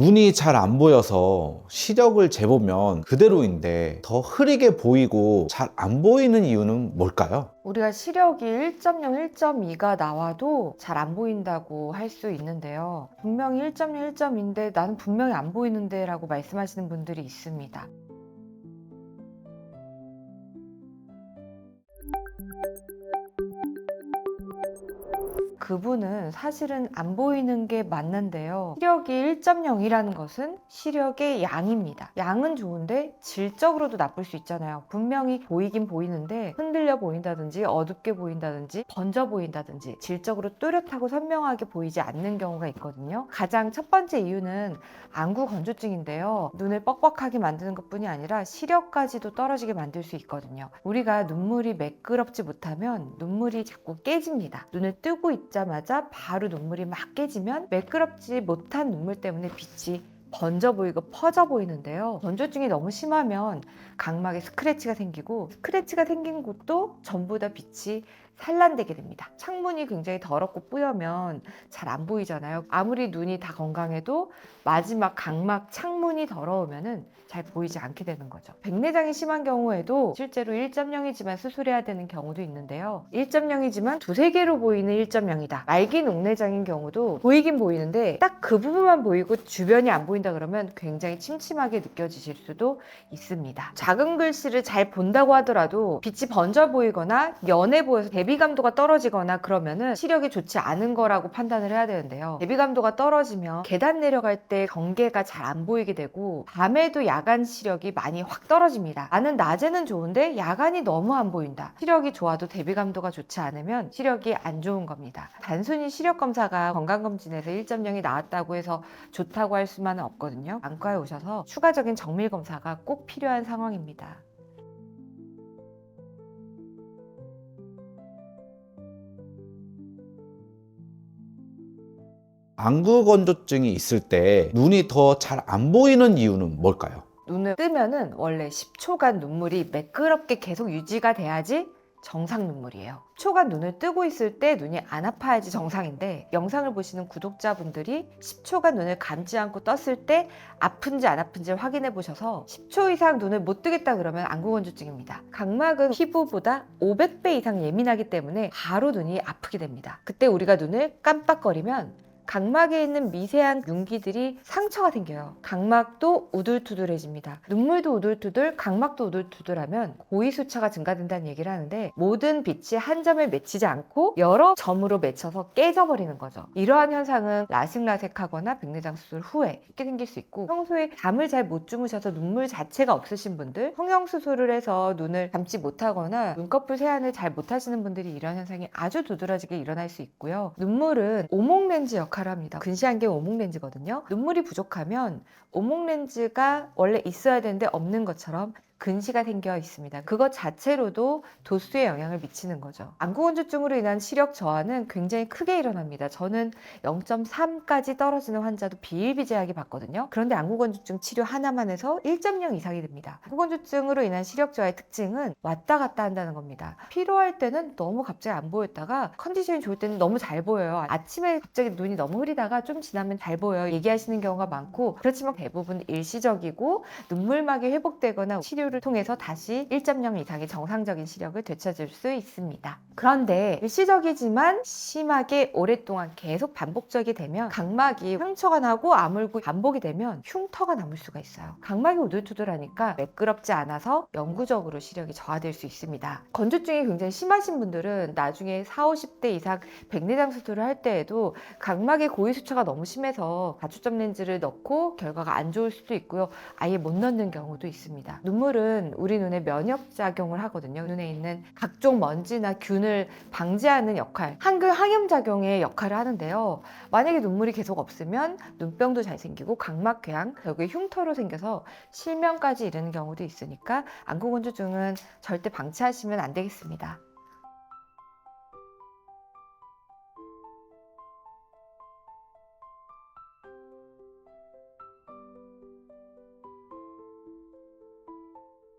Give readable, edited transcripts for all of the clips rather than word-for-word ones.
눈이 잘 안 보여서 시력을 재보면 그대로인데 더 흐리게 보이고 잘 안 보이는 이유는 뭘까요? 우리가 시력이 1.0, 1.2가 나와도 잘 안 보인다고 할 수 있는데요. 분명히 1.0, 1.2인데 나는 분명히 안 보이는데 라고 말씀하시는 분들이 있습니다. 그분은 사실은 안 보이는 게 맞는데요. 시력이 1.0이라는 것은 시력의 양입니다. 양은 좋은데 질적으로도 나쁠 수 있잖아요. 분명히 보이긴 보이는데 흔들려 보인다든지 어둡게 보인다든지 번져 보인다든지 질적으로 뚜렷하고 선명하게 보이지 않는 경우가 있거든요. 가장 첫 번째 이유는 안구 건조증인데요. 눈을 뻑뻑하게 만드는 것뿐이 아니라 시력까지도 떨어지게 만들 수 있거든요. 우리가 눈물이 매끄럽지 못하면 눈물이 자꾸 깨집니다. 눈을 뜨고 있자마자 바로 눈물이 막 깨지면 매끄럽지 못한 눈물 때문에 빛이 번져 보이고 퍼져 보이는데요. 건조증이 너무 심하면 각막에 스크래치가 생기고 스크래치가 생긴 곳도 전부 다 빛이 산란되게 됩니다. 창문이 굉장히 더럽고 뿌여면 잘 안 보이잖아요. 아무리 눈이 다 건강해도 마지막 각막 창문이 더러우면은 잘 보이지 않게 되는 거죠. 백내장이 심한 경우에도 실제로 1.0이지만 수술해야 되는 경우도 있는데요. 1.0이지만 두세 개로 보이는 1.0이다. 말기 녹내장인 경우도 보이긴 보이는데 딱 그 부분만 보이고 주변이 안 보인다 그러면 굉장히 침침하게 느껴지실 수도 있습니다. 작은 글씨를 잘 본다고 하더라도 빛이 번져 보이거나 연해 보여서 대비감도가 떨어지거나 그러면은 시력이 좋지 않은 거라고 판단을 해야 되는데요. 대비감도가 떨어지면 계단 내려갈 때 경계가 잘 안 보이게 되고 밤에도 야간 시력이 많이 확 떨어집니다. 나는 낮에는 좋은데 야간이 너무 안 보인다. 시력이 좋아도 대비감도가 좋지 않으면 시력이 안 좋은 겁니다. 단순히 시력 검사가 건강검진에서 1.0이 나왔다고 해서 좋다고 할 수만은 없거든요. 안과에 오셔서 추가적인 정밀 검사가 꼭 필요한 상황입니다. 안구 건조증이 있을 때 눈이 더 잘 안 보이는 이유는 뭘까요? 눈을 뜨면은 원래 10초간 눈물이 매끄럽게 계속 유지가 돼야지 정상 눈물이에요. 10초간 눈을 뜨고 있을 때 눈이 안 아파야지 정상인데 영상을 보시는 구독자분들이 10초간 눈을 감지 않고 떴을 때 아픈지 안 아픈지 확인해 보셔서 10초 이상 눈을 못 뜨겠다 그러면 안구건조증입니다. 각막은 피부보다 500배 이상 예민하기 때문에 바로 눈이 아프게 됩니다. 그때 우리가 눈을 깜빡거리면 각막에 있는 미세한 윤기들이 상처가 생겨요. 각막도 우둘투둘해집니다. 눈물도 우둘투둘, 각막도 우둘투둘하면 고위수처가 증가된다는 얘기를 하는데 모든 빛이 한 점에 맺히지 않고 여러 점으로 맺혀서 깨져버리는 거죠. 이러한 현상은 라식라섹하거나 백내장 수술 후에 쉽게 생길 수 있고 평소에 잠을 잘 못 주무셔서 눈물 자체가 없으신 분들, 성형수술을 해서 눈을 감지 못하거나 눈꺼풀 세안을 잘 못하시는 분들이 이런 현상이 아주 두드러지게 일어날 수 있고요. 눈물은 오목렌즈 역할을 합니다. 근시안경 오목렌즈거든요. 눈물이 부족하면 오목렌즈가 원래 있어야 되는데 없는 것처럼 근시가 생겨 있습니다. 그것 자체로도 도수에 영향을 미치는 거죠. 안구건조증으로 인한 시력 저하는 굉장히 크게 일어납니다. 저는 0.3까지 떨어지는 환자도 비일비재하게 봤거든요. 그런데 안구건조증 치료 하나만 해서 1.0 이상이 됩니다. 안구건조증으로 인한 시력 저하의 특징은 왔다 갔다 한다는 겁니다. 피로할 때는 너무 갑자기 안 보였다가 컨디션이 좋을 때는 너무 잘 보여요. 아침에 갑자기 눈이 너무 흐리다가 좀 지나면 잘 보여요. 얘기하시는 경우가 많고 그렇지만 대부분 일시적이고 눈물막이 회복되거나 치료를 통해서 다시 1.0 이상의 정상적인 시력을 되찾을 수 있습니다. 그런데 일시적이지만 심하게 오랫동안 계속 반복적이 되면 각막이 상처가 나고 아물고 반복이 되면 흉터가 남을 수가 있어요. 각막이 우둘투둘하니까 매끄럽지 않아서 영구적으로 시력이 저하될 수 있습니다. 건조증이 굉장히 심하신 분들은 나중에 40, 50대 이상 백내장 수술을 할 때에도 각막의 고위수처가 너무 심해서 가축점 렌즈를 넣고 결과가 안 좋을 수도 있고요. 아예 못 넣는 경우도 있습니다. 눈물은 우리 눈에 면역작용을 하거든요. 눈에 있는 각종 먼지나 균을 방지하는 역할, 한글 항염작용의 역할을 하는데요. 만약에 눈물이 계속 없으면 눈병도 잘 생기고 각막 궤양, 결국에 흉터로 생겨서 실명까지 이르는 경우도 있으니까 안구건조증은 절대 방치하시면 안 되겠습니다.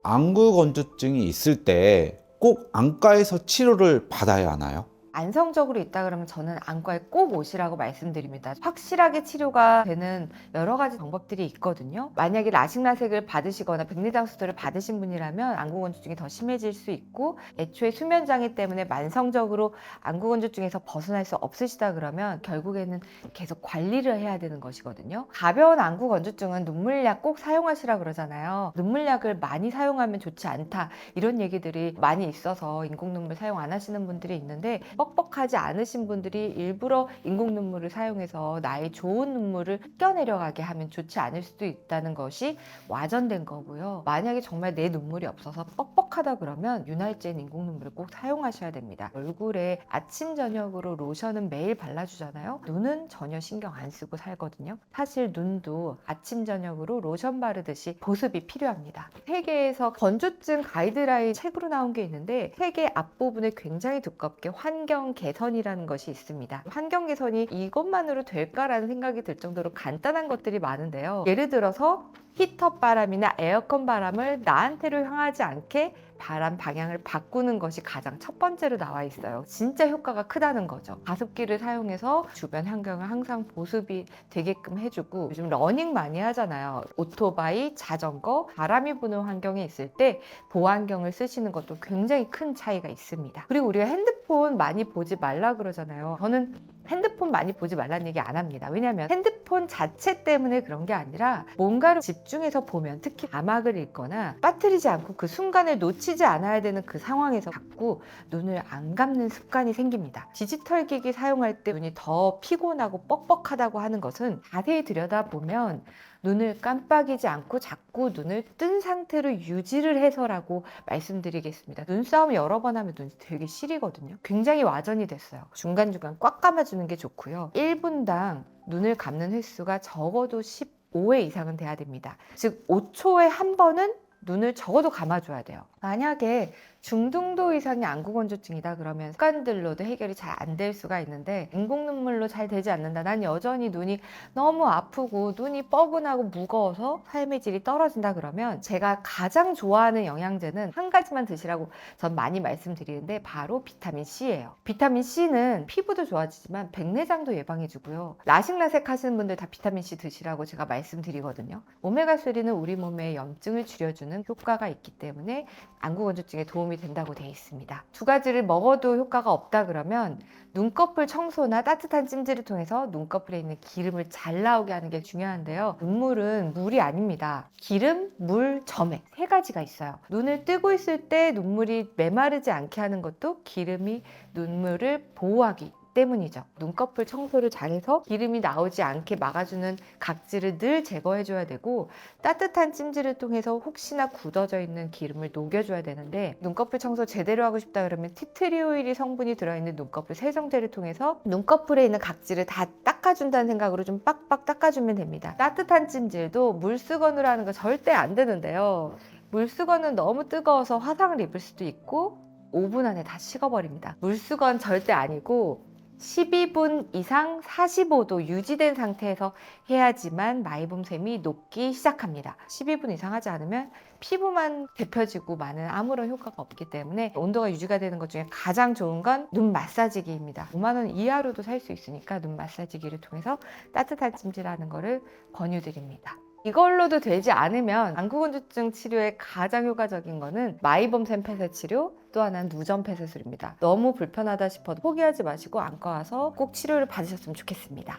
안구 건조증이 있을 때 꼭 안과에서 치료를 받아야 하나요? 만성적으로 있다 그러면 저는 안과에 꼭 오시라고 말씀드립니다. 확실하게 치료가 되는 여러 가지 방법들이 있거든요. 만약에 라식라섹을 받으시거나 백내장 수술을 받으신 분이라면 안구건조증이 더 심해질 수 있고, 애초에 수면장애 때문에 만성적으로 안구건조증에서 벗어날 수 없으시다 그러면 결국에는 계속 관리를 해야 되는 것이거든요. 가벼운 안구건조증은 눈물약 꼭 사용하시라 그러잖아요. 눈물약을 많이 사용하면 좋지 않다, 이런 얘기들이 많이 있어서 인공눈물 사용 안 하시는 분들이 있는데, 뻑뻑하지 않으신 분들이 일부러 인공눈물을 사용해서 나의 좋은 눈물을 껴내려가게 하면 좋지 않을 수도 있다는 것이 와전된 거고요. 만약에 정말 내 눈물이 없어서 뻑뻑하다 그러면 윤활제인 인공눈물을 꼭 사용하셔야 됩니다. 얼굴에 아침 저녁으로 로션은 매일 발라주잖아요. 눈은 전혀 신경 안 쓰고 살거든요. 사실 눈도 아침 저녁으로 로션 바르듯이 보습이 필요합니다. 세계에서 건조증 가이드라인 책으로 나온 게 있는데, 세계 앞부분에 굉장히 두껍게 환경 개선이라는 것이 있습니다. 환경 개선이 이것만으로 될까라는 생각이 들 정도로 간단한 것들이 많은데요. 예를 들어서 히터 바람이나 에어컨 바람을 나한테로 향하지 않게 바람 방향을 바꾸는 것이 가장 첫 번째로 나와 있어요. 진짜 효과가 크다는 거죠. 가습기를 사용해서 주변 환경을 항상 보습이 되게끔 해주고, 요즘 러닝 많이 하잖아요. 오토바이, 자전거, 바람이 부는 환경에 있을 때 보안경을 쓰시는 것도 굉장히 큰 차이가 있습니다. 그리고 우리가 핸드폰 많이 보지 말라 그러잖아요. 저는 핸드폰 많이 보지 말라는 얘기 안 합니다. 왜냐하면 핸드폰 자체 때문에 그런 게 아니라 뭔가를 집중해서 보면, 특히 자막을 읽거나 빠뜨리지 않고 그 순간을 놓치지 않아야 되는 그 상황에서 자꾸 눈을 안 감는 습관이 생깁니다. 디지털 기기 사용할 때 눈이 더 피곤하고 뻑뻑하다고 하는 것은 자세히 들여다보면 눈을 깜빡이지 않고 자꾸 눈을 뜬 상태로 유지를 해서라고 말씀드리겠습니다. 눈싸움 여러 번 하면 눈이 되게 시리거든요. 굉장히 와전이 됐어요. 중간중간 꽉 감아주는 게 좋고요. 1분당 눈을 감는 횟수가 적어도 15회 이상은 돼야 됩니다. 즉 5초에 한 번은 눈을 적어도 감아줘야 돼요. 만약에 중등도 이상의 안구건조증이다 그러면 습관들로도 해결이 잘 안 될 수가 있는데, 인공눈물로 잘 되지 않는다, 난 여전히 눈이 너무 아프고 눈이 뻐근하고 무거워서 삶의 질이 떨어진다 그러면, 제가 가장 좋아하는 영양제는 한 가지만 드시라고 전 많이 말씀드리는데 바로 비타민C예요. 비타민C는 피부도 좋아지지만 백내장도 예방해주고요. 라식라섹 하시는 분들 다 비타민C 드시라고 제가 말씀드리거든요. 오메가3는 우리 몸의 염증을 줄여주는 효과가 있기 때문에 안구건조증에 도움이 된다고 되어 있습니다. 두 가지를 먹어도 효과가 없다 그러면 눈꺼풀 청소나 따뜻한 찜질을 통해서 눈꺼풀에 있는 기름을 잘 나오게 하는 게 중요한데요. 눈물은 물이 아닙니다. 기름, 물, 점액 세 가지가 있어요. 눈을 뜨고 있을 때 눈물이 메마르지 않게 하는 것도 기름이 눈물을 보호하기 때문이죠. 눈꺼풀 청소를 잘해서 기름이 나오지 않게 막아주는 각질을 늘 제거해줘야 되고, 따뜻한 찜질을 통해서 혹시나 굳어져 있는 기름을 녹여줘야 되는데, 눈꺼풀 청소 제대로 하고 싶다 그러면 티트리 오일이 성분이 들어있는 눈꺼풀 세정제를 통해서 눈꺼풀에 있는 각질을 다 닦아준다는 생각으로 좀 빡빡 닦아주면 됩니다. 따뜻한 찜질도 물수건으로 하는 거 절대 안 되는데요. 물수건은 너무 뜨거워서 화상을 입을 수도 있고 5분 안에 다 식어버립니다. 물수건 절대 아니고 12분 이상 45도 유지된 상태에서 해야지만 마이봄샘이 녹기 시작합니다. 12분 이상 하지 않으면 피부만 데펴지고 마는 아무런 효과가 없기 때문에 온도가 유지가 되는 것 중에 가장 좋은 건 눈 마사지기입니다. 5만 원 이하로도 살 수 있으니까 눈 마사지기를 통해서 따뜻한 찜질하는 거를 권유드립니다. 이걸로도 되지 않으면 안구건조증 치료에 가장 효과적인 거는 마이봄샘 폐쇄 치료, 또 하나는 누전 폐쇄술입니다. 너무 불편하다 싶어도 포기하지 마시고 안과 와서 꼭 치료를 받으셨으면 좋겠습니다.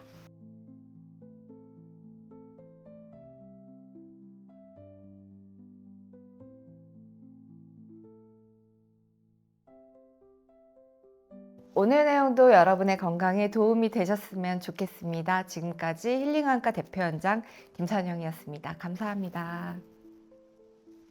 오늘 내용도 여러분의 건강에 도움이 되셨으면 좋겠습니다. 지금까지 힐링안과 대표연장 김선영이었습니다. 감사합니다.